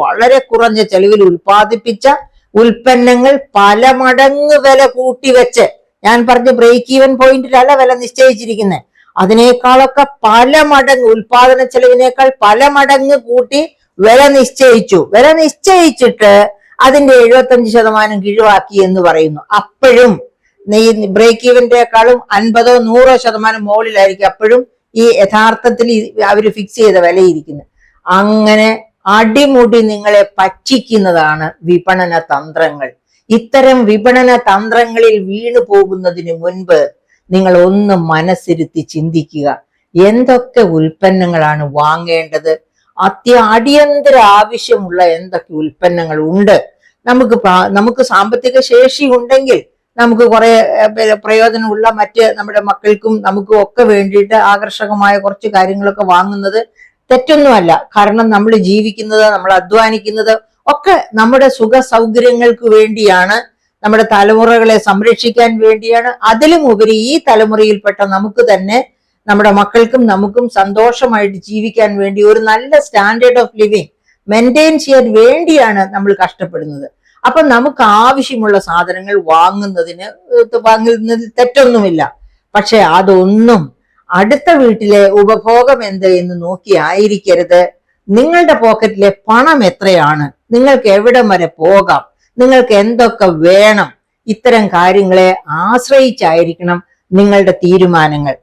വളരെ കുറഞ്ഞ ചെലവിൽ ഉൽപ്പാദിപ്പിച്ച ഉൽപ്പന്നങ്ങൾ പല മടങ്ങ് വില കൂട്ടിവെച്ച്, ഞാൻ പറഞ്ഞ ബ്രേക്ക് ഈവൻ പോയിന്റിലല്ല വില നിശ്ചയിച്ചിരിക്കുന്നത്, അതിനേക്കാളൊക്കെ പല മടങ്ങ്, ഉൽപാദന ചെലവിനേക്കാൾ പല മടങ്ങ് കൂട്ടി വില നിശ്ചയിച്ചു. വില നിശ്ചയിച്ചിട്ട് അതിന്റെ 75% കിഴിവാക്കി എന്ന് പറയുന്നു. അപ്പോഴും ഈ ബ്രേക്ക് ഈവന്റെക്കാളും 50-100% മുകളിലായിരിക്കും അപ്പോഴും ഈ യഥാർത്ഥത്തിൽ അവർ ഫിക്സ് ചെയ്ത വിലയിരിക്കുന്നത്. അങ്ങനെ അടിമുടി നിങ്ങളെ പറ്റിക്കുന്നതാണ് വിപണന തന്ത്രങ്ങൾ. ഇത്തരം വിപണന തന്ത്രങ്ങളിൽ വീണു പോകുന്നതിന് മുൻപ് നിങ്ങൾ ഒന്ന് മനസ്സിരുത്തി ചിന്തിക്കുക. എന്തൊക്കെ ഉൽപ്പന്നങ്ങളാണ് വാങ്ങേണ്ടത്, അടിയന്തര ആവശ്യമുള്ള എന്തൊക്കെ ഉൽപ്പന്നങ്ങൾ ഉണ്ട്. നമുക്ക് സാമ്പത്തിക ശേഷി ഉണ്ടെങ്കിൽ നമുക്ക് കുറെ പ്രയോജനമുള്ള മറ്റ് നമ്മുടെ മക്കൾക്കും നമുക്കും ഒക്കെ വേണ്ടിയിട്ട് ആകർഷകമായ കുറച്ച് കാര്യങ്ങളൊക്കെ വാങ്ങുന്നത് തെറ്റൊന്നുമല്ല. കാരണം നമ്മൾ ജീവിക്കുന്നത്, നമ്മൾ അധ്വാനിക്കുന്നത് ഒക്കെ നമ്മുടെ സുഖ സൗകര്യങ്ങൾക്ക് വേണ്ടിയാണ്, നമ്മുടെ തലമുറകളെ സംരക്ഷിക്കാൻ വേണ്ടിയാണ്. അതിലും ഉപരി ഈ തലമുറയിൽപ്പെട്ട നമുക്ക് തന്നെ, നമ്മുടെ മക്കൾക്കും നമുക്കും സന്തോഷമായിട്ട് ജീവിക്കാൻ വേണ്ടി ഒരു നല്ല സ്റ്റാൻഡേർഡ് ഓഫ് ലിവിങ് മെയിൻറ്റെയിൻ ചെയ്യാൻ വേണ്ടിയാണ് നമ്മൾ കഷ്ടപ്പെടുന്നത്. അപ്പൊ നമുക്ക് ആവശ്യമുള്ള സാധനങ്ങൾ വാങ്ങുന്നതിൽ തെറ്റൊന്നുമില്ല. പക്ഷെ അതൊന്നും അടുത്ത വീട്ടിലെ ഉപഭോഗം എന്ത് എന്ന് നോക്കി ആയിരിക്കരുത്. നിങ്ങളുടെ പോക്കറ്റിലെ പണം എത്രയാണ്, നിങ്ങൾക്ക് എവിടം വരെ പോകാം, നിങ്ങൾക്ക് എന്തൊക്കെ വേണം, ഇത്തരം കാര്യങ്ങളെ ആശ്രയിച്ചായിരിക്കണം നിങ്ങളുടെ തീരുമാനങ്ങൾ.